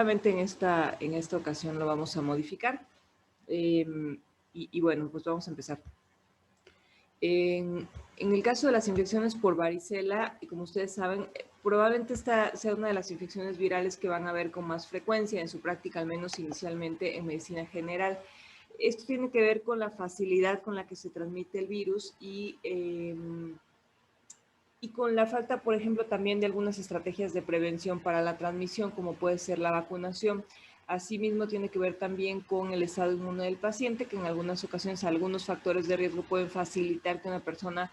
Solamente en esta ocasión lo vamos a modificar. Bueno, pues vamos a empezar. En el caso de las infecciones por varicela, como ustedes saben, probablemente esta sea una de las infecciones virales que van a ver con más frecuencia en su práctica, al menos inicialmente en medicina general. Esto tiene que ver con la facilidad con la que se transmite el virus y con la falta, por ejemplo, también de algunas estrategias de prevención para la transmisión, como puede ser la vacunación. Asimismo, tiene que ver también con el estado inmune del paciente, que en algunas ocasiones algunos factores de riesgo pueden facilitar que una persona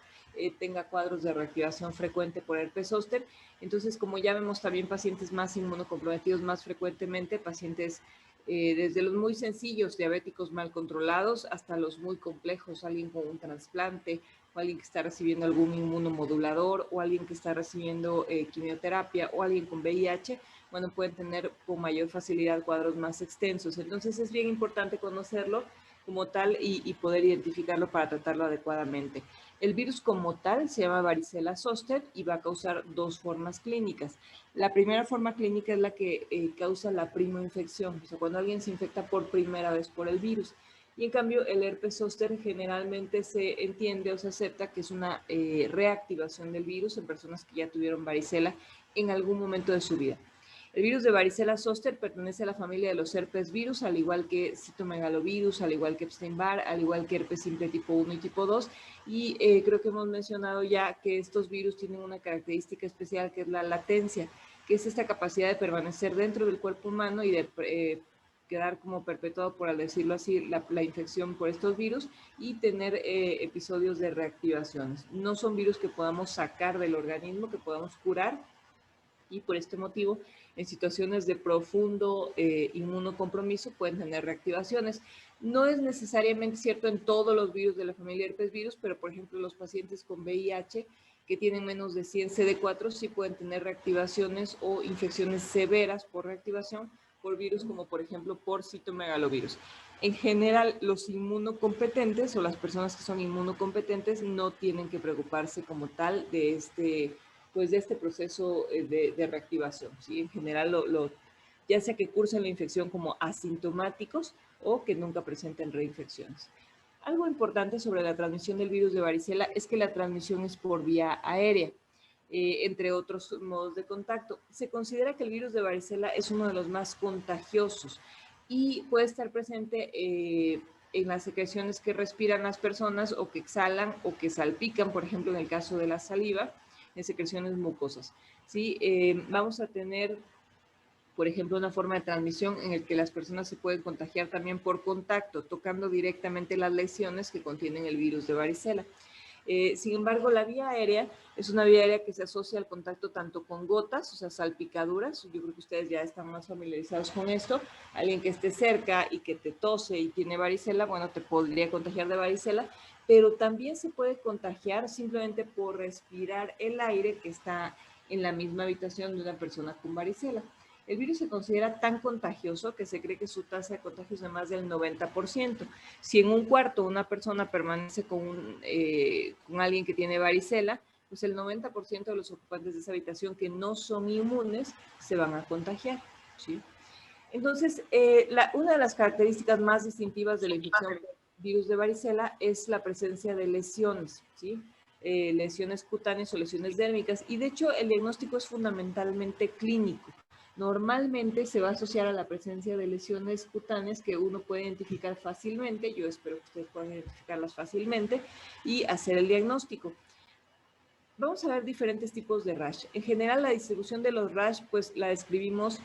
tenga cuadros de reactivación frecuente por herpes zóster. Entonces, como ya vemos también pacientes más inmunocomprometidos más frecuentemente, pacientes desde los muy sencillos, diabéticos mal controlados, hasta los muy complejos, alguien con un trasplante, o alguien que está recibiendo algún inmunomodulador, o alguien que está recibiendo quimioterapia, o alguien con VIH, bueno, pueden tener con mayor facilidad cuadros más extensos. Entonces es bien importante conocerlo como tal y poder identificarlo para tratarlo adecuadamente. El virus como tal se llama varicela zoster y va a causar dos formas clínicas. La primera forma clínica es la que causa la primoinfección, o sea, cuando alguien se infecta por primera vez por el virus. Y en cambio, el herpes zóster generalmente se entiende o se acepta que es una reactivación del virus en personas que ya tuvieron varicela en algún momento de su vida. El virus de varicela zóster pertenece a la familia de los herpes virus, al igual que citomegalovirus, al igual que Epstein-Barr, al igual que herpes simple tipo 1 y tipo 2. Y creo que hemos mencionado ya que estos virus tienen una característica especial que es la latencia, que es esta capacidad de permanecer dentro del cuerpo humano y de quedar como perpetuado, por decirlo así, la infección por estos virus y tener episodios de reactivaciones. No son virus que podamos sacar del organismo, que podamos curar, y por este motivo, en situaciones de profundo inmunocompromiso pueden tener reactivaciones. No es necesariamente cierto en todos los virus de la familia herpes virus, pero por ejemplo los pacientes con VIH que tienen menos de 100 CD4 sí pueden tener reactivaciones o infecciones severas por reactivación por virus como por ejemplo por citomegalovirus. En general, los inmunocompetentes o las personas que son inmunocompetentes no tienen que preocuparse como tal de este proceso de reactivación. ¿Sí? En general, ya sea que cursen la infección como asintomáticos o que nunca presenten reinfecciones. Algo importante sobre la transmisión del virus de varicela es que la transmisión es por vía aérea, entre otros modos de contacto. Se considera que el virus de varicela es uno de los más contagiosos y puede estar presente en las secreciones que respiran las personas o que exhalan o que salpican, por ejemplo, en el caso de la saliva, en secreciones mucosas. ¿Sí? Vamos a tener, por ejemplo, una forma de transmisión en el que las personas se pueden contagiar también por contacto, tocando directamente las lesiones que contienen el virus de varicela. Sin embargo, la vía aérea es una vía aérea que se asocia al contacto tanto con gotas, o sea, salpicaduras. Yo creo que ustedes ya están más familiarizados con esto. Alguien que esté cerca y que te tose y tiene varicela, bueno, te podría contagiar de varicela, pero también se puede contagiar simplemente por respirar el aire que está en la misma habitación de una persona con varicela. El virus se considera tan contagioso que se cree que su tasa de contagio es de más del 90%. Si en un cuarto una persona permanece con alguien que tiene varicela, pues el 90% de los ocupantes de esa habitación que no son inmunes se van a contagiar. ¿Sí? Entonces, una de las características más distintivas de la infección por virus de varicela es la presencia de lesiones, ¿sí? Lesiones cutáneas o lesiones dérmicas. Y de hecho, el diagnóstico es fundamentalmente clínico. Normalmente se va a asociar a la presencia de lesiones cutáneas que uno puede identificar fácilmente, yo espero que ustedes puedan identificarlas fácilmente, y hacer el diagnóstico. Vamos a ver diferentes tipos de rash. En general, la distribución de los rash, pues la describimos,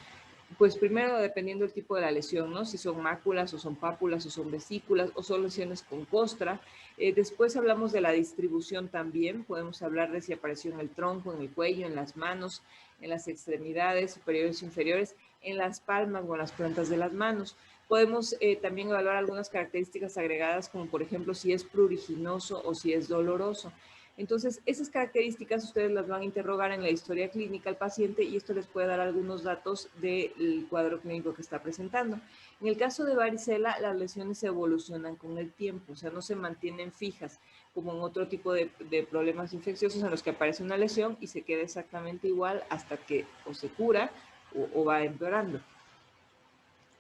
pues primero dependiendo del tipo de la lesión, ¿no? Si son máculas o son pápulas o son vesículas o son lesiones con costra. Después hablamos de la distribución también. Podemos hablar de si apareció en el tronco, en el cuello, en las manos, en las extremidades superiores e inferiores, en las palmas o en las plantas de las manos. Podemos también evaluar algunas características agregadas, como por ejemplo si es pruriginoso o si es doloroso. Entonces, esas características ustedes las van a interrogar en la historia clínica al paciente y esto les puede dar algunos datos del cuadro clínico que está presentando. En el caso de varicela, las lesiones evolucionan con el tiempo, o sea, no se mantienen fijas como en otro tipo de problemas infecciosos en los que aparece una lesión y se queda exactamente igual hasta que o se cura o va empeorando.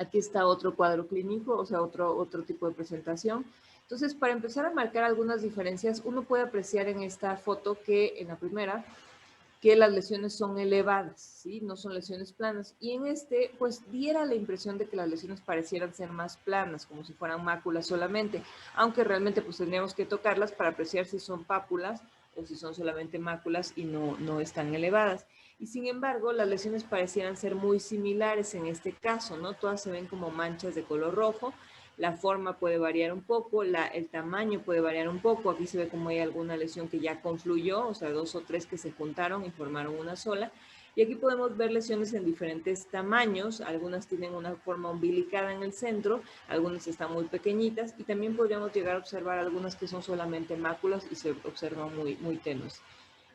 Aquí está otro cuadro clínico, o sea, otro tipo de presentación. Entonces, para empezar a marcar algunas diferencias, uno puede apreciar en esta foto que, en la primera, que las lesiones son elevadas, ¿sí? No son lesiones planas. Y en este, pues, diera la impresión de que las lesiones parecieran ser más planas, como si fueran máculas solamente, aunque realmente, pues, tendríamos que tocarlas para apreciar si son pápulas o si son solamente máculas y no están elevadas. Y sin embargo, las lesiones parecieran ser muy similares en este caso, ¿no? Todas se ven como manchas de color rojo, la forma puede variar un poco, el tamaño puede variar un poco. Aquí se ve como hay alguna lesión que ya confluyó, o sea, 2 o 3 que se juntaron y formaron una sola. Y aquí podemos ver lesiones en diferentes tamaños. Algunas tienen una forma umbilicada en el centro, algunas están muy pequeñitas y también podríamos llegar a observar algunas que son solamente máculas y se observan muy tenues.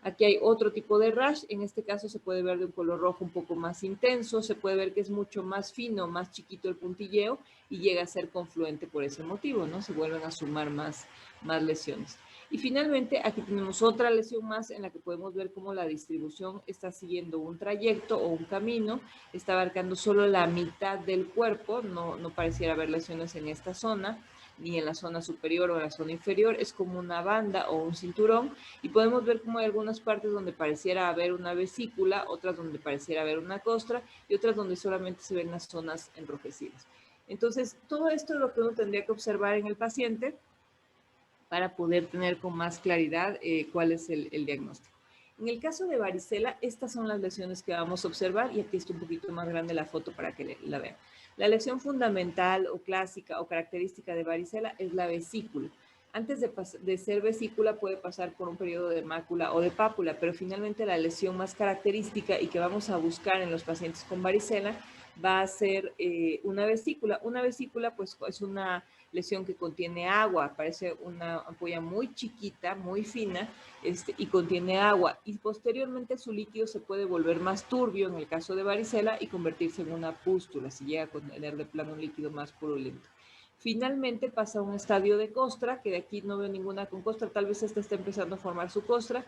Aquí hay otro tipo de rash, en este caso se puede ver de un color rojo un poco más intenso, se puede ver que es mucho más fino, más chiquito el puntilleo y llega a ser confluente por ese motivo, ¿no? Se vuelven a sumar más lesiones. Y finalmente aquí tenemos otra lesión más en la que podemos ver cómo la distribución está siguiendo un trayecto o un camino, está abarcando solo la mitad del cuerpo, no pareciera haber lesiones en esta zona, ni en la zona superior o en la zona inferior, es como una banda o un cinturón y podemos ver cómo hay algunas partes donde pareciera haber una vesícula, otras donde pareciera haber una costra y otras donde solamente se ven las zonas enrojecidas. Entonces, todo esto es lo que uno tendría que observar en el paciente para poder tener con más claridad cuál es el diagnóstico. En el caso de varicela, estas son las lesiones que vamos a observar y aquí está un poquito más grande la foto para que la vean. La lesión fundamental o clásica o característica de varicela es la vesícula. Antes de ser vesícula puede pasar por un periodo de mácula o de pápula, pero finalmente la lesión más característica y que vamos a buscar en los pacientes con varicela va a ser una vesícula. Una vesícula pues es una lesión que contiene agua, parece una ampolla muy chiquita, muy fina, y contiene agua. Y posteriormente su líquido se puede volver más turbio en el caso de varicela y convertirse en una pústula, si llega a contener de plano un líquido más purulento. Finalmente pasa a un estadio de costra, que de aquí no veo ninguna con costra, tal vez esta está empezando a formar su costra.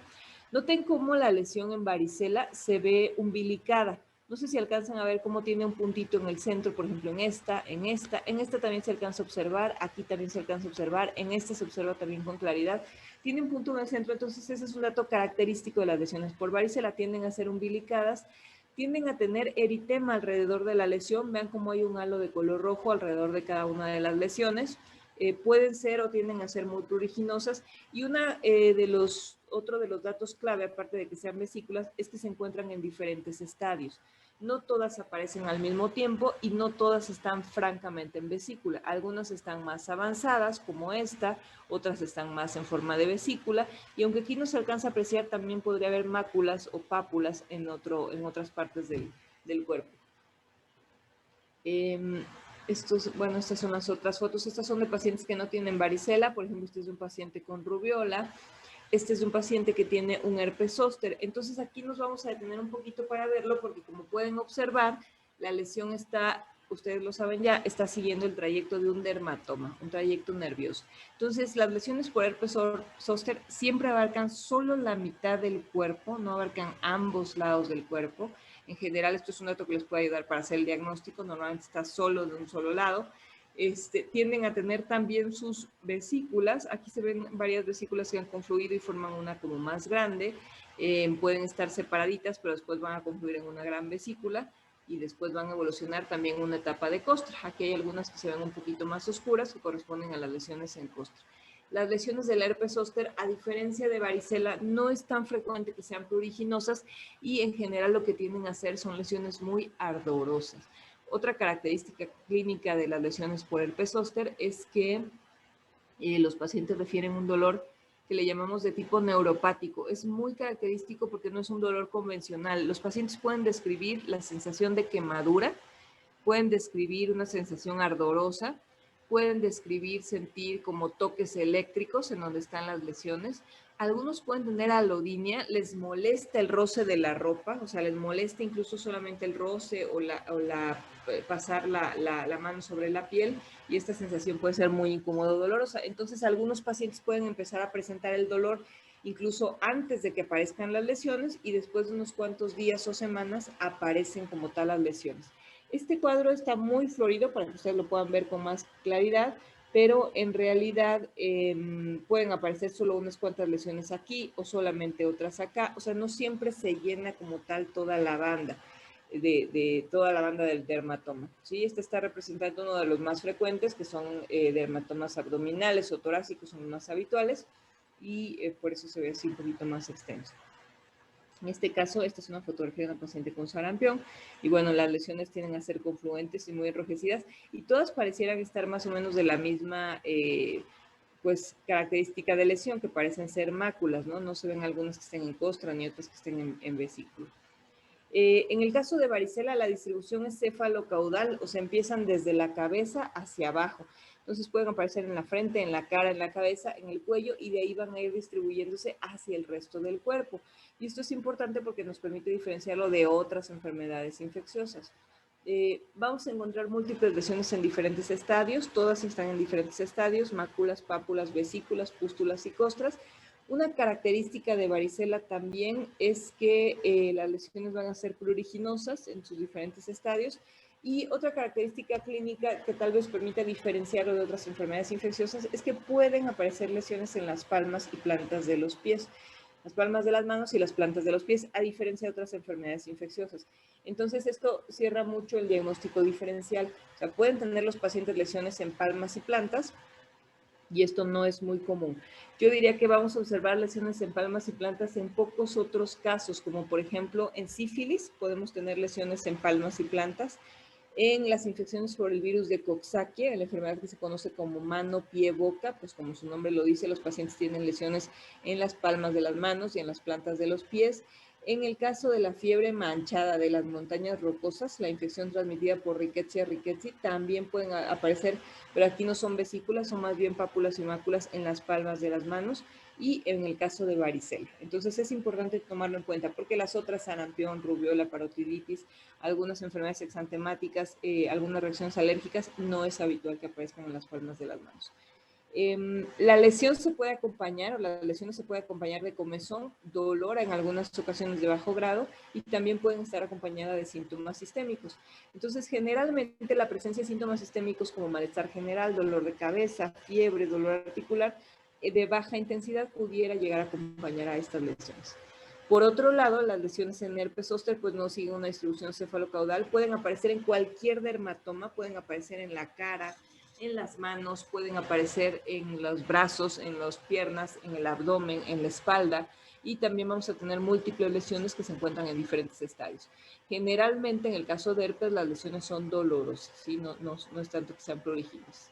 Noten cómo la lesión en varicela se ve umbilicada. No sé si alcanzan a ver cómo tiene un puntito en el centro, por ejemplo, en esta también se alcanza a observar, aquí también se alcanza a observar, en esta se observa también con claridad. Tiene un punto en el centro, entonces ese es un dato característico de las lesiones por varicela, tienden a ser umbilicadas, tienden a tener eritema alrededor de la lesión, vean cómo hay un halo de color rojo alrededor de cada una de las lesiones, pueden ser o tienden a ser muy pruriginosas y otro de los datos clave, aparte de que sean vesículas, es que se encuentran en diferentes estadios. No todas aparecen al mismo tiempo y no todas están francamente en vesícula. Algunas están más avanzadas, como esta, otras están más en forma de vesícula, y aunque aquí no se alcanza a apreciar, también podría haber máculas o pápulas en otras partes del cuerpo. Estas son las otras fotos. Estas son de pacientes que no tienen varicela. Por ejemplo, este es un paciente con rubiola. Este es un paciente que tiene un herpes zóster. Entonces aquí nos vamos a detener un poquito para verlo porque como pueden observar, la lesión está, ustedes lo saben ya, está siguiendo el trayecto de un dermatoma, un trayecto nervioso. Entonces las lesiones por herpes zóster siempre abarcan solo la mitad del cuerpo, no abarcan ambos lados del cuerpo. En general esto es un dato que les puede ayudar para hacer el diagnóstico, normalmente está solo de un solo lado. Tienden a tener también sus vesículas. Aquí se ven varias vesículas que han confluido y forman una como más grande. Pueden estar separaditas, pero después van a confluir en una gran vesícula y después van a evolucionar también una etapa de costra. Aquí hay algunas que se ven un poquito más oscuras que corresponden a las lesiones en costra. Las lesiones del herpes zóster, a diferencia de varicela, no es tan frecuente que sean pruriginosas y en general lo que tienden a hacer son lesiones muy ardorosas. Otra característica clínica de las lesiones por herpes zóster es que los pacientes refieren un dolor que le llamamos de tipo neuropático. Es muy característico porque no es un dolor convencional. Los pacientes pueden describir la sensación de quemadura, pueden describir una sensación ardorosa, pueden describir sentir como toques eléctricos en donde están las lesiones. Algunos pueden tener alodinia, les molesta el roce de la ropa, o sea, les molesta incluso solamente el roce o pasar la mano sobre la piel y esta sensación puede ser muy incómoda o dolorosa. Entonces, algunos pacientes pueden empezar a presentar el dolor incluso antes de que aparezcan las lesiones y después de unos cuantos días o semanas aparecen como tal las lesiones. Este cuadro está muy florido para que ustedes lo puedan ver con más claridad, pero en realidad pueden aparecer solo unas cuantas lesiones aquí o solamente otras acá. O sea, no siempre se llena como tal toda la banda, de toda la banda del dermatoma. ¿Sí? Este está representando uno de los más frecuentes, que son dermatomas abdominales o torácicos, son los más habituales, y por eso se ve así un poquito más extenso. En este caso, esta es una fotografía de una paciente con sarampión y bueno, las lesiones tienden a ser confluentes y muy enrojecidas y todas parecieran estar más o menos de la misma pues característica de lesión, que parecen ser máculas, ¿no? No se ven algunas que estén en costra ni otras que estén en vesícula. En el caso de varicela, la distribución es cefalocaudal, o sea, empiezan desde la cabeza hacia abajo. Entonces pueden aparecer en la frente, en la cara, en la cabeza, en el cuello y de ahí van a ir distribuyéndose hacia el resto del cuerpo. Y esto es importante porque nos permite diferenciarlo de otras enfermedades infecciosas. Vamos a encontrar múltiples lesiones en diferentes estadios, todas están en diferentes estadios, máculas, pápulas, vesículas, pústulas y costras. Una característica de varicela también es que las lesiones van a ser pruriginosas en sus diferentes estadios y otra característica clínica que tal vez permita diferenciarlo de otras enfermedades infecciosas es que pueden aparecer lesiones en las palmas y plantas de los pies, las palmas de las manos y las plantas de los pies, a diferencia de otras enfermedades infecciosas. Entonces, esto cierra mucho el diagnóstico diferencial. O sea, pueden tener los pacientes lesiones en palmas y plantas, y esto no es muy común. Yo diría que vamos a observar lesiones en palmas y plantas en pocos otros casos, como por ejemplo en sífilis, podemos tener lesiones en palmas y plantas. En las infecciones por el virus de Coxsackie, la enfermedad que se conoce como mano, pie, boca, pues como su nombre lo dice, los pacientes tienen lesiones en las palmas de las manos y en las plantas de los pies. En el caso de la fiebre manchada de las montañas rocosas, la infección transmitida por Rickettsia rickettsii, también pueden aparecer, pero aquí no son vesículas, son más bien pápulas y máculas en las palmas de las manos y en el caso de varicela. Entonces es importante tomarlo en cuenta porque las otras, sarampión, rubiola, parotiditis, algunas enfermedades exantemáticas, algunas reacciones alérgicas, no es habitual que aparezcan en las palmas de las manos. La lesión se puede acompañar, o las lesiones se puede acompañar de comezón, dolor en algunas ocasiones de bajo grado y también pueden estar acompañadas de síntomas sistémicos. Entonces, generalmente la presencia de síntomas sistémicos como malestar general, dolor de cabeza, fiebre, dolor articular de baja intensidad pudiera llegar a acompañar a estas lesiones. Por otro lado, las lesiones en herpes zóster pues no siguen una distribución cefalocaudal, pueden aparecer en cualquier dermatoma, pueden aparecer en la cara, en las manos, pueden aparecer en los brazos, en las piernas, en el abdomen, en la espalda y también vamos a tener múltiples lesiones que se encuentran en diferentes estadios. Generalmente en el caso de herpes las lesiones son dolorosas, ¿sí? No es tanto que sean pruriginosas.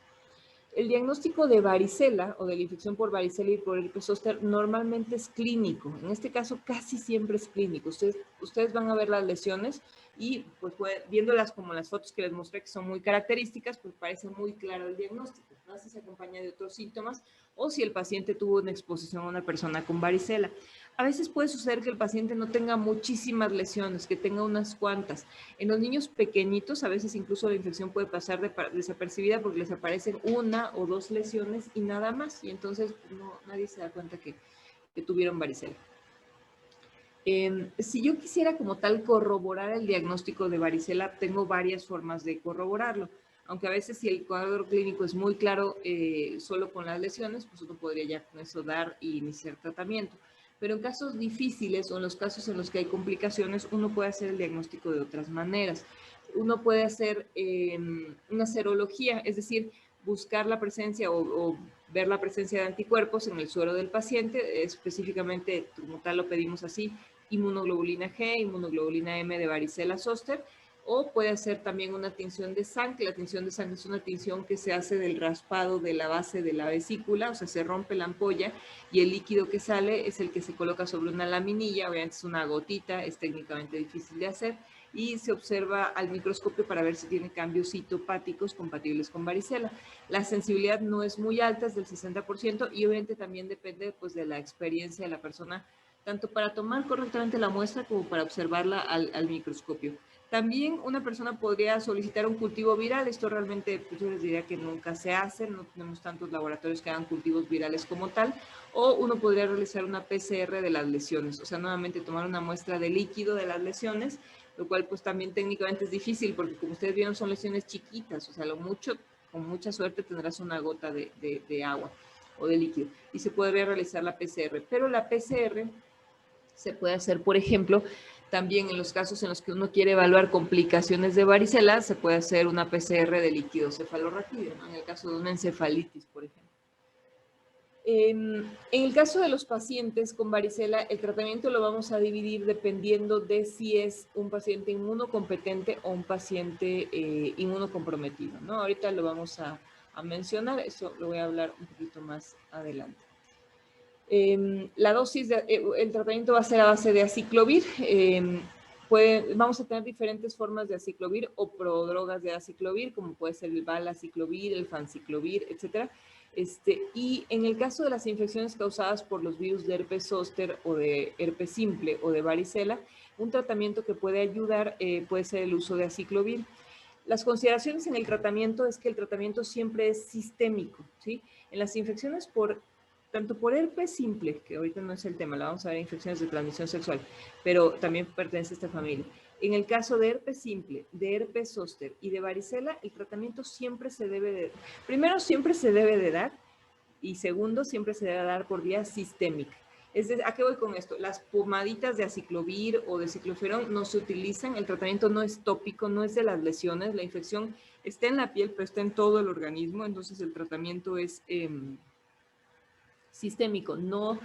El diagnóstico de varicela o de la infección por varicela y por herpes zóster normalmente es clínico. En este caso casi siempre es clínico. Ustedes van a ver las lesiones y pues viéndolas como las fotos que les mostré que son muy características, pues parece muy claro el diagnóstico, ¿no? Si se acompaña de otros síntomas o si el paciente tuvo una exposición a una persona con varicela. A veces puede suceder que el paciente no tenga muchísimas lesiones, que tenga unas cuantas. En los niños pequeñitos, a veces incluso la infección puede pasar desapercibida porque les aparecen una o dos lesiones y nada más. Y entonces nadie se da cuenta que tuvieron varicela. Si yo quisiera como tal corroborar el diagnóstico de varicela, tengo varias formas de corroborarlo. Aunque a veces si el cuadro clínico es muy claro solo con las lesiones, pues uno podría ya con eso dar y iniciar tratamiento. Pero en casos difíciles o en los casos en los que hay complicaciones, uno puede hacer el diagnóstico de otras maneras. Uno puede hacer una serología, es decir, buscar la presencia o ver la presencia de anticuerpos en el suero del paciente, específicamente, como tal lo pedimos así, inmunoglobulina G, inmunoglobulina M de varicela zóster, o puede hacer también una tinción de sangre. La tinción de sangre es una tinción que se hace del raspado de la base de la vesícula, o sea, se rompe la ampolla y el líquido que sale es el que se coloca sobre una laminilla, obviamente es una gotita, es técnicamente difícil de hacer, y se observa al microscopio para ver si tiene cambios citopáticos compatibles con varicela. La sensibilidad no es muy alta, es del 60%, y obviamente también depende pues, de la experiencia de la persona, tanto para tomar correctamente la muestra como para observarla al microscopio. También una persona podría solicitar un cultivo viral. Esto realmente pues yo les diría que nunca se hace, no tenemos tantos laboratorios que hagan cultivos virales como tal, o uno podría realizar una PCR de las lesiones, o sea, nuevamente tomar una muestra de líquido de las lesiones lo cual pues también técnicamente es difícil porque como ustedes vieron son lesiones chiquitas, o sea, lo mucho, con mucha suerte tendrás una gota de agua o de líquido y se podría realizar la PCR, pero la PCR se puede hacer, por ejemplo, también en los casos en los que uno quiere evaluar complicaciones de varicela, se puede hacer una PCR de líquido cefalorraquídeo, ¿no? En el caso de una encefalitis, por ejemplo. En el caso de los pacientes con varicela, el tratamiento lo vamos a dividir dependiendo de si es un paciente inmunocompetente o un paciente inmunocomprometido, ¿no? Ahorita lo vamos a mencionar, eso lo voy a hablar un poquito más adelante. La dosis, el tratamiento va a ser a base de aciclovir. Vamos a tener diferentes formas de aciclovir o prodrogas de aciclovir, como puede ser el valaciclovir, el fanciclovir, etcétera. Y en el caso de las infecciones causadas por los virus de herpes zóster o de herpes simple o de varicela, un tratamiento que puede ayudar puede ser el uso de aciclovir. Las consideraciones en el tratamiento es que el tratamiento siempre es sistémico, ¿sí? En las infecciones tanto por herpes simple, que ahorita no es el tema, la vamos a ver, infecciones de transmisión sexual, pero también pertenece a esta familia. En el caso de herpes simple, de herpes zóster y de varicela, el tratamiento siempre se debe de, primero siempre se debe de dar y segundo siempre se debe dar por vía sistémica. ¿A qué voy con esto? Las pomaditas de aciclovir o de cicloferón no se utilizan, el tratamiento no es tópico, no es de las lesiones, la infección está en la piel, pero está en todo el organismo, entonces el tratamiento es sistémico. No,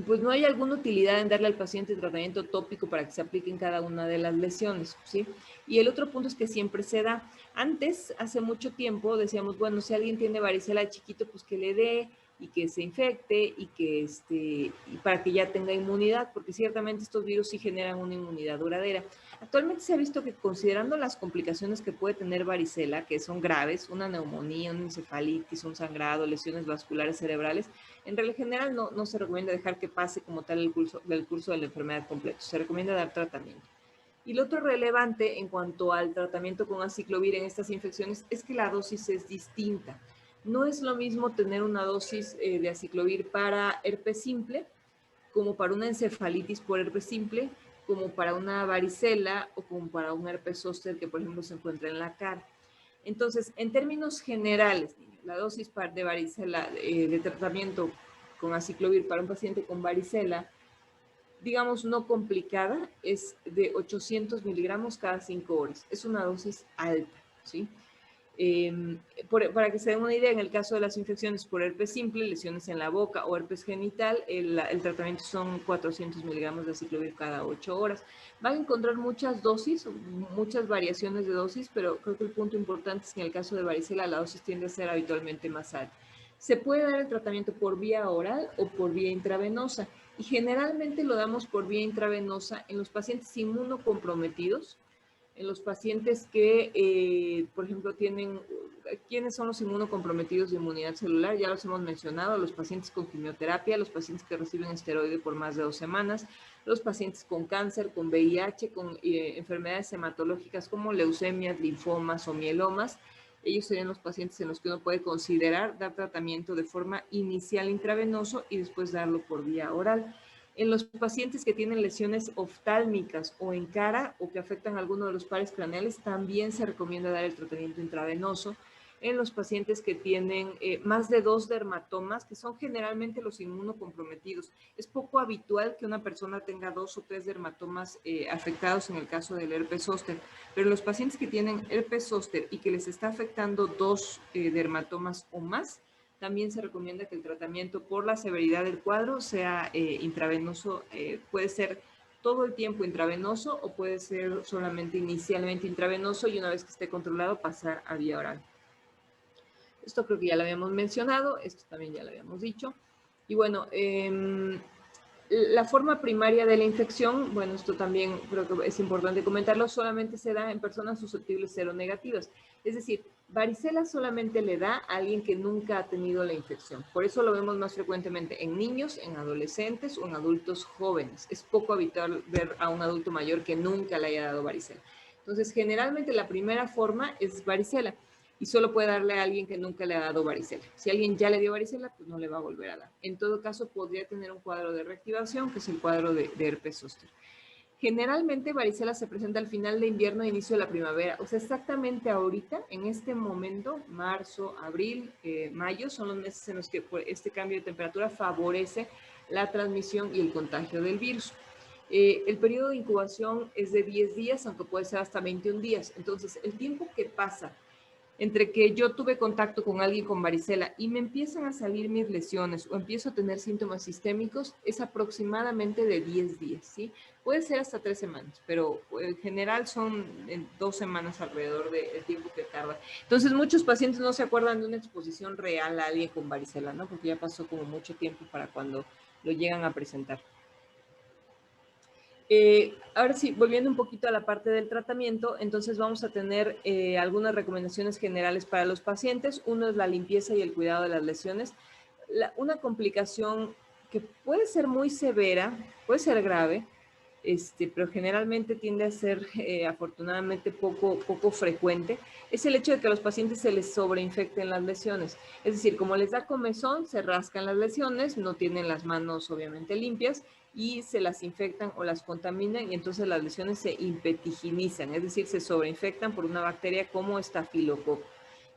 pues no hay alguna utilidad en darle al paciente tratamiento tópico para que se aplique en cada una de las lesiones, ¿sí? Y el otro punto es que siempre se da. Antes, hace mucho tiempo, decíamos, bueno, si alguien tiene varicela de chiquito, pues que le dé y que se infecte y que y para que ya tenga inmunidad, porque ciertamente estos virus sí generan una inmunidad duradera. Actualmente se ha visto que considerando las complicaciones que puede tener varicela, que son graves, una neumonía, una encefalitis, un sangrado, lesiones vasculares cerebrales, en regla general no se recomienda dejar que pase como tal el curso de la enfermedad completo, se recomienda dar tratamiento. Y lo otro relevante en cuanto al tratamiento con aciclovir en estas infecciones es que la dosis es distinta. No es lo mismo tener una dosis de aciclovir para herpes simple como para una encefalitis por herpes simple, como para una varicela o como para un herpes zóster que, por ejemplo, se encuentra en la cara. Entonces, en términos generales, la dosis de varicela de tratamiento con aciclovir para un paciente con varicela, digamos no complicada, es de 800 miligramos cada 5 horas. Es una dosis alta, ¿sí? Para que se den una idea, en el caso de las infecciones por herpes simple, lesiones en la boca o herpes genital, el tratamiento son 400 miligramos de aciclovir cada 8 horas. Van a encontrar muchas dosis, muchas variaciones de dosis, pero creo que el punto importante es que en el caso de varicela la dosis tiende a ser habitualmente más alta. Se puede dar el tratamiento por vía oral o por vía intravenosa y generalmente lo damos por vía intravenosa en los pacientes inmunocomprometidos, en los pacientes que, por ejemplo, ¿quiénes son los inmunocomprometidos de inmunidad celular? Ya los hemos mencionado, los pacientes con quimioterapia, los pacientes que reciben esteroide por más de 2 semanas, los pacientes con cáncer, con VIH, con enfermedades hematológicas como leucemias, linfomas o mielomas. Ellos serían los pacientes en los que uno puede considerar dar tratamiento de forma inicial intravenoso y después darlo por vía oral. En los pacientes que tienen lesiones oftálmicas o en cara o que afectan alguno de los pares craneales, también se recomienda dar el tratamiento intravenoso. En los pacientes que tienen más de 2 dermatomas, que son generalmente los inmunocomprometidos. Es poco habitual que una persona tenga 2 o 3 dermatomas afectados en el caso del herpes zóster, pero los pacientes que tienen herpes zóster y que les está afectando 2 dermatomas o más, también se recomienda que el tratamiento por la severidad del cuadro sea intravenoso, puede ser todo el tiempo intravenoso o puede ser solamente inicialmente intravenoso y una vez que esté controlado pasar a vía oral. Esto creo que ya lo habíamos mencionado, esto también ya lo habíamos dicho. Y bueno, la forma primaria de la infección, bueno, esto también creo que es importante comentarlo, solamente se da en personas susceptibles seronegativas. Es decir, varicela solamente le da a alguien que nunca ha tenido la infección. Por eso lo vemos más frecuentemente en niños, en adolescentes o en adultos jóvenes. Es poco habitual ver a un adulto mayor que nunca le haya dado varicela. Entonces, generalmente la primera forma es varicela y solo puede darle a alguien que nunca le ha dado varicela. Si alguien ya le dio varicela, pues no le va a volver a dar. En todo caso, podría tener un cuadro de reactivación, que es el cuadro de herpes zóster. Generalmente varicela se presenta al final de invierno e inicio de la primavera, o sea, exactamente ahorita, en este momento, marzo, abril, mayo, son los meses en los que este cambio de temperatura favorece la transmisión y el contagio del virus. El periodo de incubación es de 10 días, aunque puede ser hasta 21 días. Entonces, el tiempo que pasa entre que yo tuve contacto con alguien con varicela y me empiezan a salir mis lesiones o empiezo a tener síntomas sistémicos, es aproximadamente de 10 días, ¿sí? Puede ser hasta 3 semanas, pero en general son 2 semanas alrededor del tiempo que tarda. Entonces, muchos pacientes no se acuerdan de una exposición real a alguien con varicela, ¿no? Porque ya pasó como mucho tiempo para cuando lo llegan a presentar. Ahora sí, volviendo un poquito a la parte del tratamiento, entonces vamos a tener algunas recomendaciones generales para los pacientes. Uno es la limpieza y el cuidado de las lesiones. Una complicación que puede ser muy severa, puede ser grave, pero generalmente tiende a ser afortunadamente poco frecuente, es el hecho de que a los pacientes se les sobreinfecten las lesiones. Es decir, como les da comezón, se rascan las lesiones, no tienen las manos obviamente limpias y se las infectan o las contaminan y entonces las lesiones se impetiginizan, es decir, se sobreinfectan por una bacteria como estafilococo.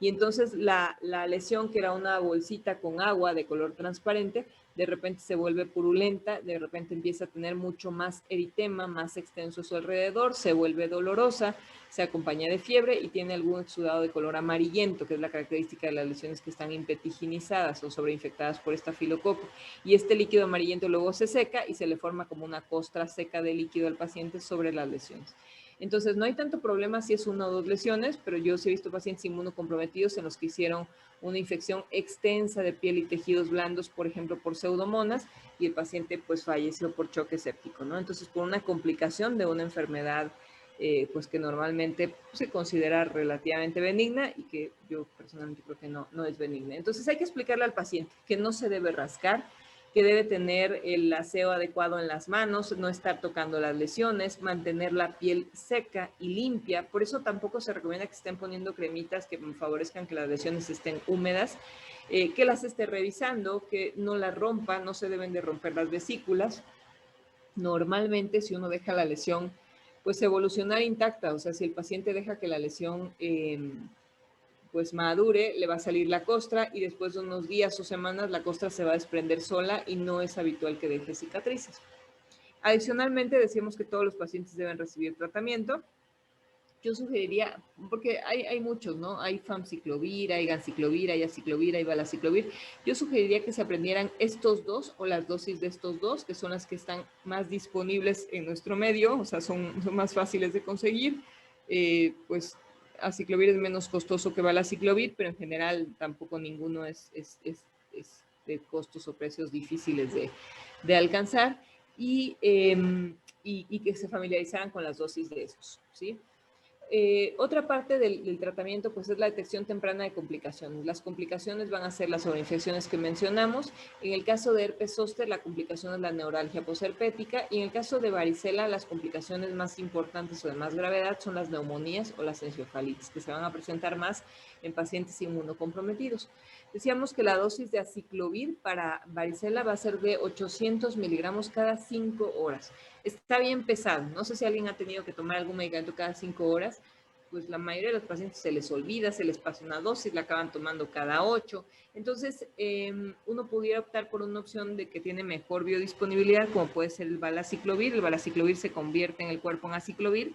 Y entonces la lesión, que era una bolsita con agua de color transparente, de repente se vuelve purulenta, de repente empieza a tener mucho más eritema, más extenso a su alrededor, se vuelve dolorosa, se acompaña de fiebre y tiene algún exudado de color amarillento, que es la característica de las lesiones que están impetiginizadas o sobreinfectadas por estafilococo. Y este líquido amarillento luego se seca y se le forma como una costra seca de líquido al paciente sobre las lesiones. Entonces, no hay tanto problema si es una o dos lesiones, pero yo sí he visto pacientes inmunocomprometidos en los que hicieron una infección extensa de piel y tejidos blandos, por ejemplo, por pseudomonas, y el paciente pues falleció por choque séptico, ¿no? Entonces, por una complicación de una enfermedad pues que normalmente se considera relativamente benigna y que yo personalmente creo que no es benigna. Entonces, hay que explicarle al paciente que no se debe rascar, que debe tener el aseo adecuado en las manos, no estar tocando las lesiones, mantener la piel seca y limpia. Por eso tampoco se recomienda que estén poniendo cremitas que favorezcan que las lesiones estén húmedas, que las esté revisando, que no las rompa, no se deben de romper las vesículas. Normalmente, si uno deja la lesión pues evolucionar intacta, o sea, si el paciente deja que la lesión pues madure, le va a salir la costra y después de unos días o semanas la costra se va a desprender sola y no es habitual que deje cicatrices. Adicionalmente, decíamos que todos los pacientes deben recibir tratamiento. Yo sugeriría, porque hay muchos, ¿no? Hay famciclovir, hay ganciclovir, hay aciclovir, hay valaciclovir. Yo sugeriría que se aprendieran estos dos o las dosis de estos dos, que son las que están más disponibles en nuestro medio, o sea, son más fáciles de conseguir. Pues aciclovir es menos costoso que valaciclovir, pero en general tampoco ninguno es de costos o precios difíciles de alcanzar y que se familiarizaran con las dosis de esos, ¿sí? Otra parte del tratamiento pues es la detección temprana de complicaciones. Las complicaciones van a ser las sobreinfecciones que mencionamos. En el caso de herpes zóster, la complicación es la neuralgia posherpética, y en el caso de varicela, las complicaciones más importantes o de más gravedad son las neumonías o las encefalitis, que se van a presentar más en pacientes inmunocomprometidos. Decíamos que la dosis de aciclovir para varicela va a ser de 800 miligramos cada 5 horas. Está bien pesado. No sé si alguien ha tenido que tomar algún medicamento cada 5 horas, pues la mayoría de los pacientes se les olvida, se les pasa una dosis, la acaban tomando cada 8. Entonces, uno pudiera optar por una opción de que tiene mejor biodisponibilidad, como puede ser el valaciclovir. El valaciclovir se convierte en el cuerpo en aciclovir,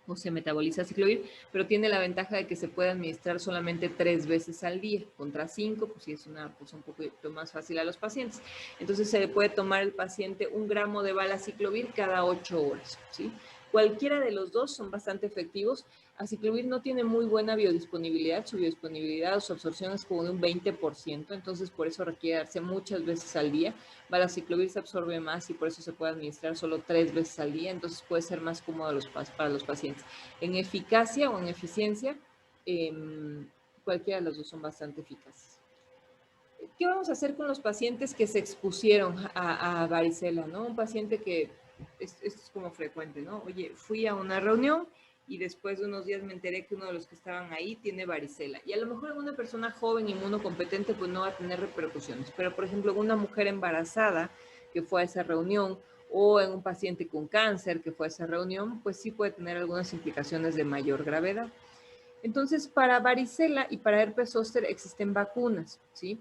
o se metaboliza aciclovir, pero tiene la ventaja de que se puede administrar solamente 3 veces al día, contra 5, pues sí es una cosa un poquito más fácil a los pacientes. Entonces se le puede tomar al paciente 1 gramo de valaciclovir cada 8 horas, ¿sí? Cualquiera de los dos son bastante efectivos. Aciclovir no tiene muy buena biodisponibilidad, su biodisponibilidad o su absorción es como de un 20%, entonces por eso requiere darse muchas veces al día. Valaciclovir se absorbe más y por eso se puede administrar solo 3 veces al día, entonces puede ser más cómodo para los pacientes. En eficacia o en eficiencia, cualquiera de los dos son bastante eficaces. ¿Qué vamos a hacer con los pacientes que se expusieron a varicela, ¿no? Un paciente que, esto es como frecuente, ¿no? Oye, fui a una reunión y después de unos días me enteré que uno de los que estaban ahí tiene varicela. Y a lo mejor en una persona joven, inmunocompetente, pues no va a tener repercusiones. Pero, por ejemplo, en una mujer embarazada que fue a esa reunión, o en un paciente con cáncer que fue a esa reunión, pues sí puede tener algunas implicaciones de mayor gravedad. Entonces, para varicela y para herpes zóster existen vacunas, ¿sí?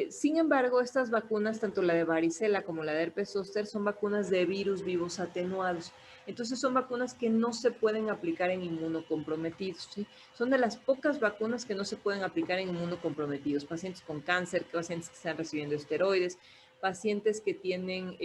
Sin embargo, estas vacunas, tanto la de varicela como la de herpes zóster, son vacunas de virus vivos atenuados. Entonces, son vacunas que no se pueden aplicar en inmunocomprometidos, ¿sí? Son de las pocas vacunas que no se pueden aplicar en inmunocomprometidos. Pacientes con cáncer, pacientes que están recibiendo esteroides, pacientes que tienen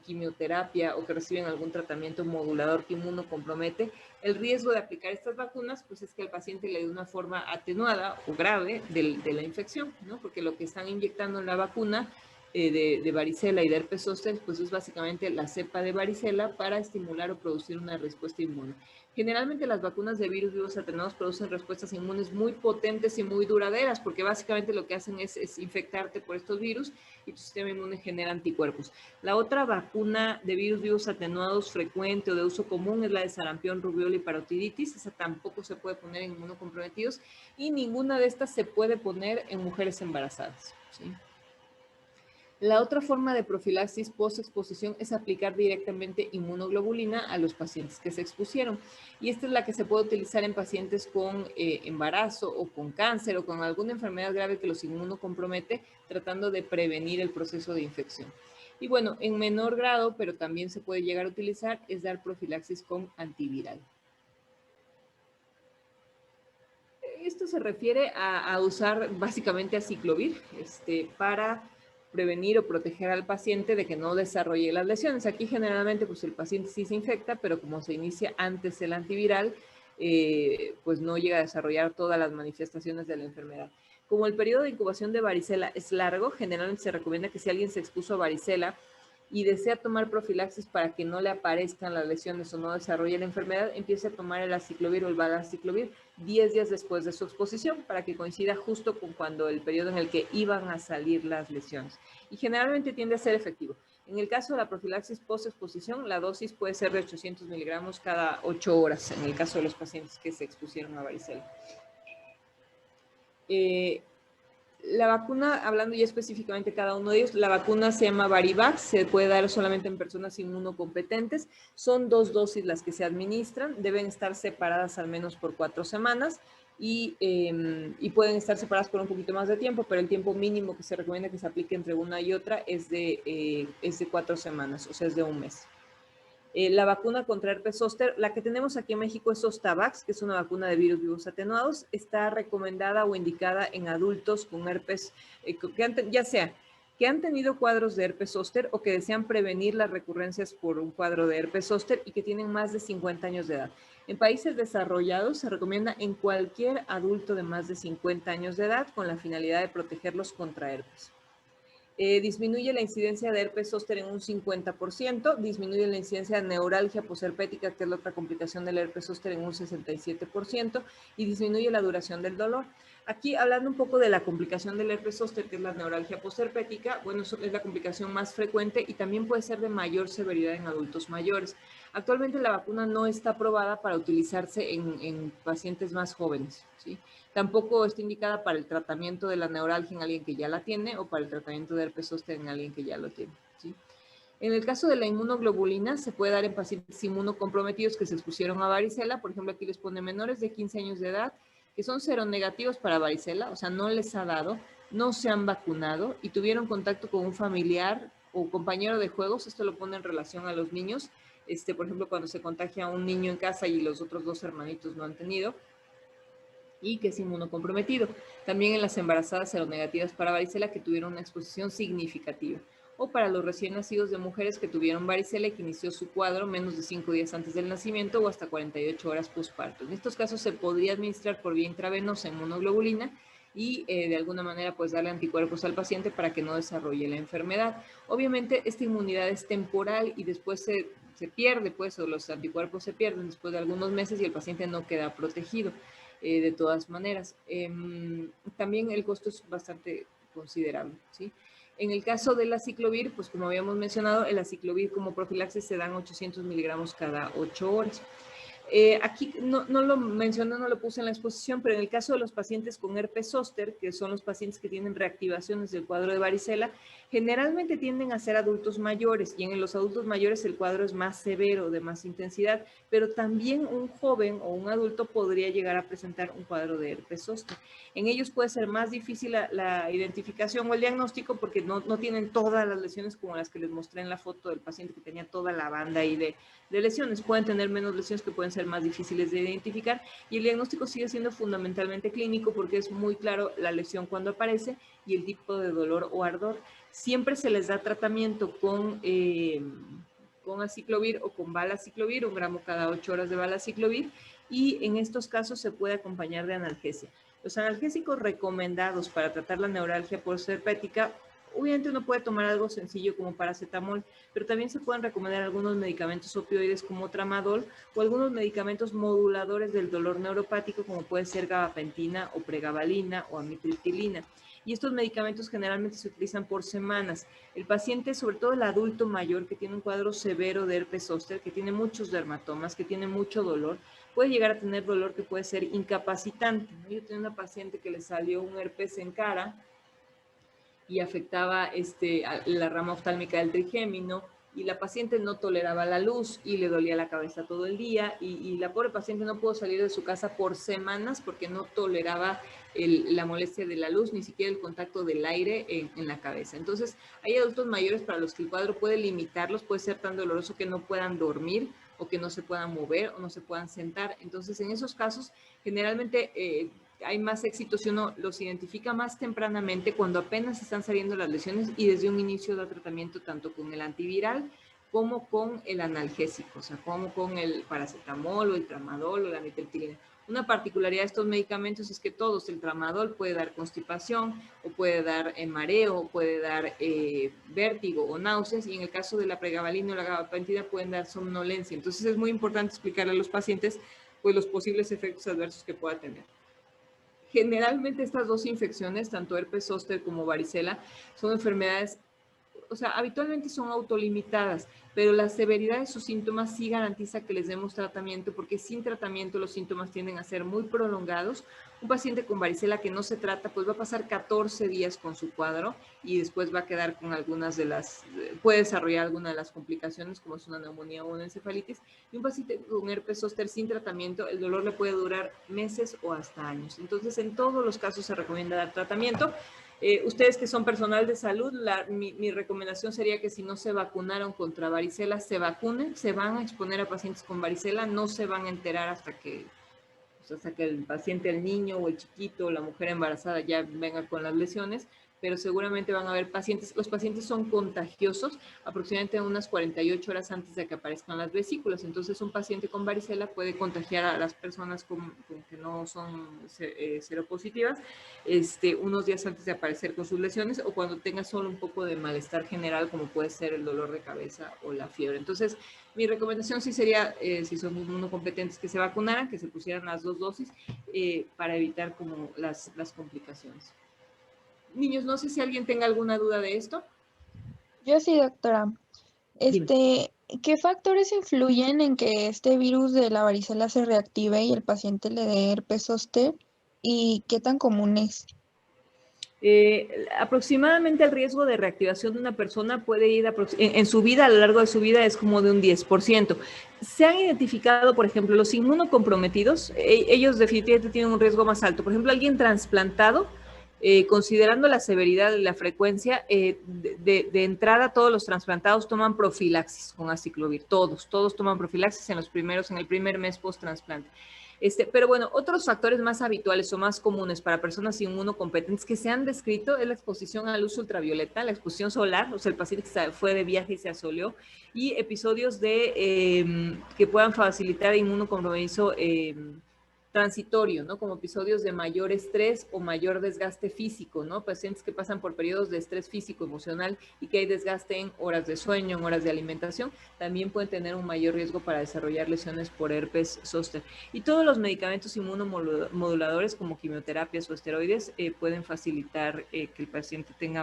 quimioterapia o que reciben algún tratamiento modulador que inmunocompromete. El riesgo de aplicar estas vacunas, pues es que al paciente le dé una forma atenuada o grave de la infección, ¿no? Porque lo que están inyectando en la vacuna de varicela y de herpes zóster, pues es básicamente la cepa de varicela para estimular o producir una respuesta inmune. Generalmente las vacunas de virus vivos atenuados producen respuestas inmunes muy potentes y muy duraderas, porque básicamente lo que hacen es infectarte por estos virus y tu sistema inmune genera anticuerpos. La otra vacuna de virus vivos atenuados frecuente o de uso común es la de sarampión, rubiola y parotiditis. Esa tampoco se puede poner en inmunocomprometidos y ninguna de estas se puede poner en mujeres embarazadas, ¿sí? La otra forma de profilaxis post-exposición es aplicar directamente inmunoglobulina a los pacientes que se expusieron. Y esta es la que se puede utilizar en pacientes con embarazo o con cáncer o con alguna enfermedad grave que los inmunocompromete, tratando de prevenir el proceso de infección. Y bueno, en menor grado, pero también se puede llegar a utilizar, es dar profilaxis con antiviral. Esto se refiere a usar básicamente aciclovir para prevenir o proteger al paciente de que no desarrolle las lesiones. Aquí generalmente pues el paciente sí se infecta, pero como se inicia antes el antiviral, pues no llega a desarrollar todas las manifestaciones de la enfermedad. Como el periodo de incubación de varicela es largo, generalmente se recomienda que si alguien se expuso a varicela y desea tomar profilaxis para que no le aparezcan las lesiones o no desarrolle la enfermedad, empiece a tomar el aciclovir o el valaciclovir 10 días después de su exposición para que coincida justo con cuando el periodo en el que iban a salir las lesiones. Y generalmente tiende a ser efectivo. En el caso de la profilaxis post-exposición, la dosis puede ser de 800 miligramos cada 8 horas, en el caso de los pacientes que se expusieron a varicela. La vacuna, hablando ya específicamente de cada uno de ellos, la vacuna se llama Varivax, se puede dar solamente en personas inmunocompetentes. Son 2 dosis las que se administran, deben estar separadas al menos por 4 semanas y pueden estar separadas por un poquito más de tiempo, pero el tiempo mínimo que se recomienda que se aplique entre una y otra es de 4 semanas, o sea, es de un mes. La vacuna contra herpes zóster, la que tenemos aquí en México es Zostavax, que es una vacuna de virus vivos atenuados. Está recomendada o indicada en adultos con herpes, ya sea que han tenido cuadros de herpes zóster o que desean prevenir las recurrencias por un cuadro de herpes zóster y que tienen más de 50 años de edad. En países desarrollados se recomienda en cualquier adulto de más de 50 años de edad con la finalidad de protegerlos contra herpes. Disminuye la incidencia de herpes zóster en un 50%, disminuye la incidencia de neuralgia posherpética, que es la otra complicación del herpes zóster, en un 67%, y disminuye la duración del dolor. Aquí, hablando un poco de la complicación del herpes zóster, que es la neuralgia posherpética, bueno, eso es la complicación más frecuente y también puede ser de mayor severidad en adultos mayores. Actualmente la vacuna no está aprobada para utilizarse en pacientes más jóvenes, ¿sí? Tampoco está indicada para el tratamiento de la neuralgia en alguien que ya la tiene o para el tratamiento de herpes zóster en alguien que ya lo tiene, ¿sí? En el caso de la inmunoglobulina, se puede dar en pacientes inmunocomprometidos que se expusieron a varicela. Por ejemplo, aquí les pone menores de 15 años de edad que son seronegativos para varicela, o sea, no les ha dado, no se han vacunado y tuvieron contacto con un familiar o compañero de juegos. Esto lo pone en relación a los niños. Por ejemplo, cuando se contagia a un niño en casa y los otros 2 hermanitos no han tenido, y que es inmunocomprometido. También en las embarazadas seronegativas para varicela que tuvieron una exposición significativa. O para los recién nacidos de mujeres que tuvieron varicela y que inició su cuadro menos de 5 días antes del nacimiento o hasta 48 horas postparto. En estos casos se podría administrar por vía intravenosa inmunoglobulina y de alguna manera pues darle anticuerpos al paciente para que no desarrolle la enfermedad. Obviamente esta inmunidad es temporal y después se pierde, pues, o los anticuerpos se pierden después de algunos meses y el paciente no queda protegido. De todas maneras. También el costo es bastante considerable, ¿sí? En el caso del aciclovir, pues como habíamos mencionado, el aciclovir como profilaxis se dan 800 miligramos cada 8 horas. Aquí no lo mencioné, no lo puse en la exposición, pero en el caso de los pacientes con herpes zóster, que son los pacientes que tienen reactivaciones del cuadro de varicela, generalmente tienden a ser adultos mayores, y en los adultos mayores el cuadro es más severo, de más intensidad, pero también un joven o un adulto podría llegar a presentar un cuadro de herpes zóster. En ellos puede ser más difícil la identificación o el diagnóstico porque no tienen todas las lesiones como las que les mostré en la foto del paciente que tenía toda la banda ahí de lesiones. Pueden tener menos lesiones que pueden ser más difíciles de identificar, y el diagnóstico sigue siendo fundamentalmente clínico porque es muy claro la lesión cuando aparece y el tipo de dolor o ardor. Siempre se les da tratamiento con aciclovir o con valaciclovir, 1 gramo cada 8 horas de valaciclovir, y en estos casos se puede acompañar de analgesia. Los analgésicos recomendados para tratar la neuralgia postherpética, obviamente uno puede tomar algo sencillo como paracetamol, pero también se pueden recomendar algunos medicamentos opioides como tramadol o algunos medicamentos moduladores del dolor neuropático como puede ser gabapentina o pregabalina o amitriptilina. Y estos medicamentos generalmente se utilizan por semanas. El paciente, sobre todo el adulto mayor que tiene un cuadro severo de herpes zóster, que tiene muchos dermatomas, que tiene mucho dolor, puede llegar a tener dolor que puede ser incapacitante. Yo tenía una paciente que le salió un herpes en cara y afectaba la rama oftálmica del trigémino, y la paciente no toleraba la luz y le dolía la cabeza todo el día, y la pobre paciente no pudo salir de su casa por semanas porque no toleraba la molestia de la luz, ni siquiera el contacto del aire en la cabeza. Entonces, hay adultos mayores para los que el cuadro puede limitarlos, puede ser tan doloroso que no puedan dormir o que no se puedan mover o no se puedan sentar. Entonces, en esos casos, generalmente hay más éxito si uno los identifica más tempranamente, cuando apenas están saliendo las lesiones, y desde un inicio de tratamiento tanto con el antiviral como con el analgésico, o sea, como con el paracetamol o el tramadol o la amitriptilina. Una particularidad de estos medicamentos es que todos, el tramadol puede dar constipación o puede dar mareo, o puede dar vértigo o náuseas, y en el caso de la pregabalina o la gabapentina pueden dar somnolencia. Entonces es muy importante explicarle a los pacientes pues los posibles efectos adversos que pueda tener. Generalmente estas dos infecciones, tanto herpes zóster como varicela, son enfermedades, o sea, habitualmente son autolimitadas, pero la severidad de sus síntomas sí garantiza que les demos tratamiento, porque sin tratamiento los síntomas tienden a ser muy prolongados. Un paciente con varicela que no se trata, pues va a pasar 14 días con su cuadro y después va a quedar con algunas de las, puede desarrollar alguna de las complicaciones como es una neumonía o una encefalitis. Y un paciente con herpes zóster sin tratamiento, el dolor le puede durar meses o hasta años. Entonces, en todos los casos se recomienda dar tratamiento. Ustedes que son personal de salud, mi recomendación sería que si no se vacunaron contra varicela, se vacunen. Se van a exponer a pacientes con varicela, no se van a enterar hasta que el paciente, el niño o el chiquito o la mujer embarazada ya venga con las lesiones, pero seguramente van a haber pacientes. Los pacientes son contagiosos aproximadamente unas 48 horas antes de que aparezcan las vesículas. Entonces, un paciente con varicela puede contagiar a las personas con que no son seropositivas unos días antes de aparecer con sus lesiones, o cuando tenga solo un poco de malestar general, como puede ser el dolor de cabeza o la fiebre. Entonces, mi recomendación sí sería, si son inmunocompetentes, que se vacunaran, que se pusieran las 2 dosis para evitar como las complicaciones. Niños, no sé si alguien tenga alguna duda de esto. Yo sí, doctora. Dime. ¿Qué factores influyen en que este virus de la varicela se reactive y el paciente le dé herpes zóster? ¿Y qué tan común es? Aproximadamente el riesgo de reactivación de una persona puede ir en su vida, a lo largo de su vida, es como de un 10%. Se han identificado, por ejemplo, los inmunocomprometidos, ellos definitivamente tienen un riesgo más alto. Por ejemplo, alguien trasplantado, considerando la severidad y la frecuencia, de entrada todos los trasplantados toman profilaxis con aciclovir, todos toman profilaxis en el primer mes post-trasplante. Pero bueno, otros factores más habituales o más comunes para personas inmunocompetentes que se han descrito es la exposición a luz ultravioleta, la exposición solar, o sea, el paciente que fue de viaje y se asoleó, y episodios que puedan facilitar inmunocompromiso transitorio, ¿no? Como episodios de mayor estrés o mayor desgaste físico, ¿no? Pacientes que pasan por periodos de estrés físico, emocional, y que hay desgaste en horas de sueño, en horas de alimentación, también pueden tener un mayor riesgo para desarrollar lesiones por herpes zóster. Y todos los medicamentos inmunomoduladores como quimioterapias o esteroides pueden facilitar que el paciente tenga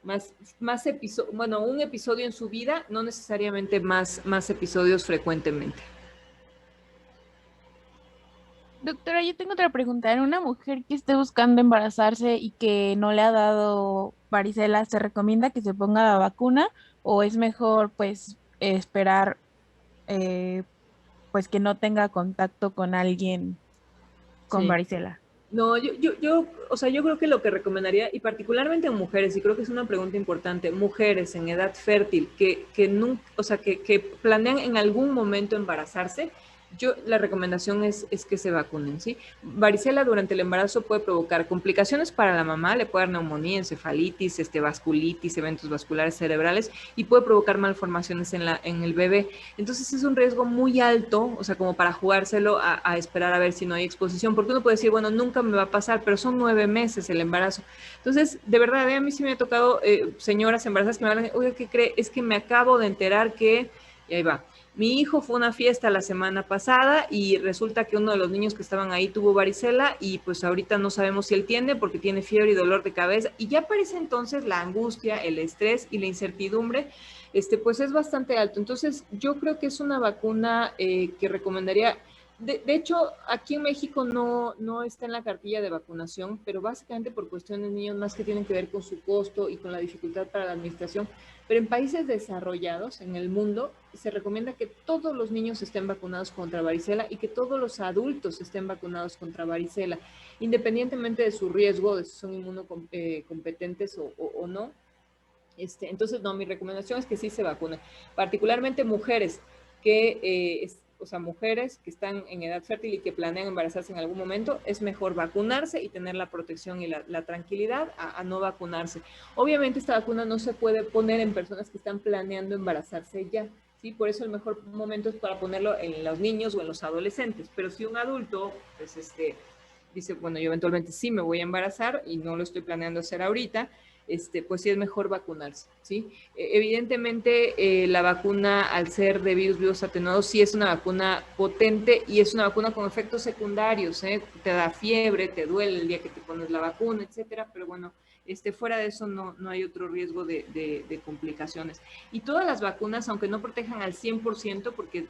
un episodio en su vida, no necesariamente más episodios frecuentemente. Doctora, yo tengo otra pregunta. En una mujer que esté buscando embarazarse y que no le ha dado varicela, ¿se recomienda que se ponga la vacuna o es mejor pues esperar eh, pues que no tenga contacto con alguien con Sí. varicela? No, o sea, yo creo que lo que recomendaría, y particularmente en mujeres, y creo que es una pregunta importante, mujeres en edad fértil que nunca, o sea, que planean en algún momento embarazarse, la recomendación es que se vacunen, ¿sí? Varicela durante el embarazo puede provocar complicaciones para la mamá, le puede dar neumonía, encefalitis, vasculitis, eventos vasculares cerebrales, y puede provocar malformaciones en el bebé. Entonces es un riesgo muy alto, o sea, como para jugárselo a esperar a ver si no hay exposición, porque uno puede decir, bueno, nunca me va a pasar, pero son 9 meses el embarazo. Entonces, de verdad, a mí sí me ha tocado señoras embarazadas que me hablan, oye, ¿qué cree? Es que me acabo de enterar que, y ahí va, mi hijo fue a una fiesta la semana pasada y resulta que uno de los niños que estaban ahí tuvo varicela y pues ahorita no sabemos si él tiene porque tiene fiebre y dolor de cabeza y ya aparece entonces la angustia, el estrés y la incertidumbre, pues es bastante alto. Entonces yo creo que es una vacuna que recomendaría. De hecho, aquí en México no está en la cartilla de vacunación, pero básicamente por cuestiones niños más que tienen que ver con su costo y con la dificultad para la administración. Pero en países desarrollados en el mundo se recomienda que todos los niños estén vacunados contra varicela y que todos los adultos estén vacunados contra varicela, independientemente de su riesgo, de si son inmunocompetentes o no. Entonces, no, mi recomendación es que sí se vacunen, particularmente mujeres o sea, mujeres que están en edad fértil y que planean embarazarse en algún momento, es mejor vacunarse y tener la protección y la tranquilidad a no vacunarse. Obviamente esta vacuna no se puede poner en personas que están planeando embarazarse ya, ¿sí? Por eso el mejor momento es para ponerlo en los niños o en los adolescentes, pero si un adulto, pues dice, bueno, yo eventualmente sí me voy a embarazar y no lo estoy planeando hacer ahorita, pues sí es mejor vacunarse, ¿sí? Evidentemente, la vacuna, al ser de virus atenuados, sí es una vacuna potente y es una vacuna con efectos secundarios, ¿eh? Te da fiebre, te duele el día que te pones la vacuna, etcétera, pero bueno, fuera de eso no hay otro riesgo de complicaciones. Y todas las vacunas, aunque no protejan al 100%, porque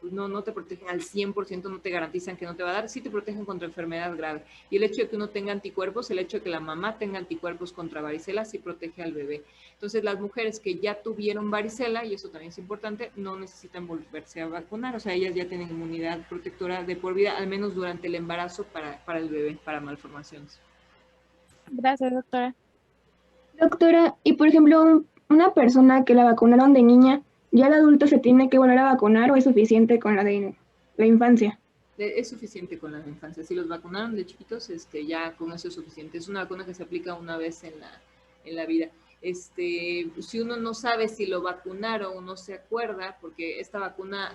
no te protegen al 100%, no te garantizan que no te va a dar, sí te protegen contra enfermedad grave. Y el hecho de que uno tenga anticuerpos, el hecho de que la mamá tenga anticuerpos contra varicela, sí protege al bebé. Entonces, las mujeres que ya tuvieron varicela, y eso también es importante, no necesitan volverse a vacunar, o sea, ellas ya tienen inmunidad protectora de por vida, al menos durante el embarazo para el bebé, para malformaciones. Gracias, doctora. Doctora, y por ejemplo, una persona que la vacunaron de niña, ¿ya el adulto se tiene que volver a vacunar o es suficiente con la de la infancia? Es suficiente con la infancia. Si los vacunaron de chiquitos, ya con eso es suficiente. Es una vacuna que se aplica una vez en la vida. Si uno no sabe si lo vacunaron o no se acuerda, porque esta vacuna,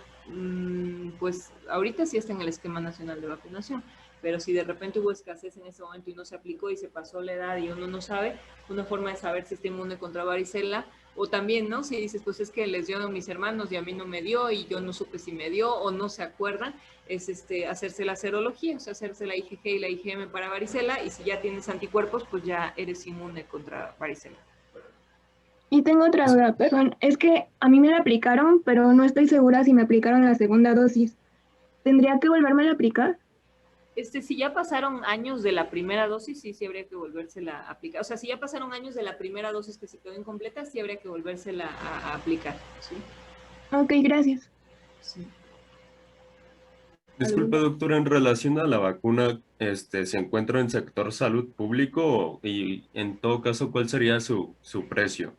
pues ahorita sí está en el esquema nacional de vacunación, pero si de repente hubo escasez en ese momento y no se aplicó y se pasó la edad y uno no sabe, una forma de saber si está inmune contra varicela, o también, ¿no? Si dices, pues es que les dio a mis hermanos y a mí no me dio y yo no supe si me dio o no se acuerdan, es hacerse la serología, o sea, hacerse la IgG y la IgM para varicela, y si ya tienes anticuerpos, pues ya eres inmune contra varicela. Y tengo otra duda, perdón, es que a mí me la aplicaron, pero no estoy segura si me aplicaron la segunda dosis. ¿Tendría que volverme a aplicar? Si ya pasaron años de la primera dosis, sí habría que volvérsela a aplicar. O sea, si ya pasaron años de la primera dosis que se quedó incompleta, sí habría que volvérsela a aplicar, ¿sí? Ok, gracias. Sí. Disculpe, doctora, en relación a la vacuna, ¿se encuentra en sector salud público y en todo caso, cuál sería su precio?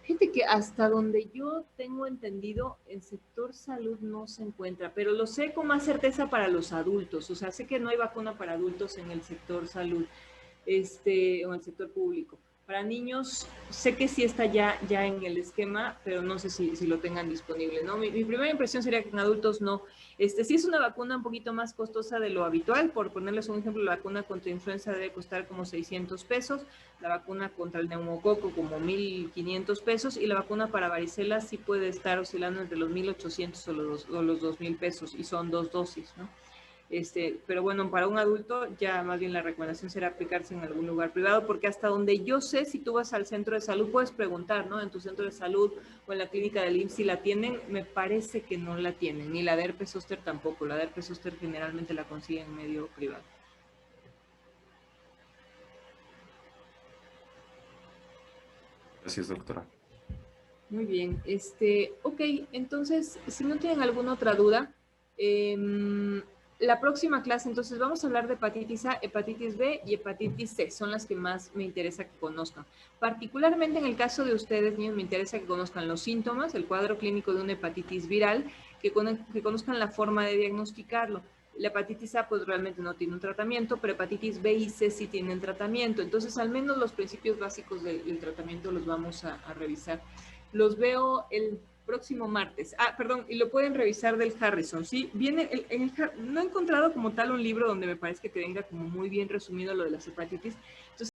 Fíjate que hasta donde yo tengo entendido, el sector salud no se encuentra, pero lo sé con más certeza para los adultos. O sea, sé que no hay vacuna para adultos en el sector salud, o en el sector público. Para niños, sé que sí está ya en el esquema, pero no sé si lo tengan disponible, ¿no? Mi primera impresión sería que en adultos no. Sí es una vacuna un poquito más costosa de lo habitual. Por ponerles un ejemplo, la vacuna contra influenza debe costar como 600 pesos, la vacuna contra el neumococo como 1,500 pesos, y la vacuna para varicela sí puede estar oscilando entre los 1,800 o los 2,000 pesos, y son 2 dosis, ¿no? Pero bueno, para un adulto ya más bien la recomendación será aplicarse en algún lugar privado, porque hasta donde yo sé, si tú vas al centro de salud, puedes preguntar, ¿no? En tu centro de salud o en la clínica del IMSS si la tienen, me parece que no la tienen, ni la de herpes zóster tampoco. La de herpes zóster generalmente la consiguen en medio privado. Gracias, doctora. Muy bien, ok, entonces, si no tienen alguna otra duda, la próxima clase, entonces vamos a hablar de hepatitis A, hepatitis B y hepatitis C, son las que más me interesa que conozcan. Particularmente en el caso de ustedes, niños, me interesa que conozcan los síntomas, el cuadro clínico de una hepatitis viral, que conozcan la forma de diagnosticarlo. La hepatitis A pues realmente no tiene un tratamiento, pero hepatitis B y C sí tienen tratamiento. Entonces, al menos los principios básicos del tratamiento los vamos a revisar. Los veo el próximo martes. Ah, perdón, y lo pueden revisar del Harrison, ¿sí? Viene, no he encontrado como tal un libro donde me parezca que venga como muy bien resumido lo de las hepatitis. Entonces,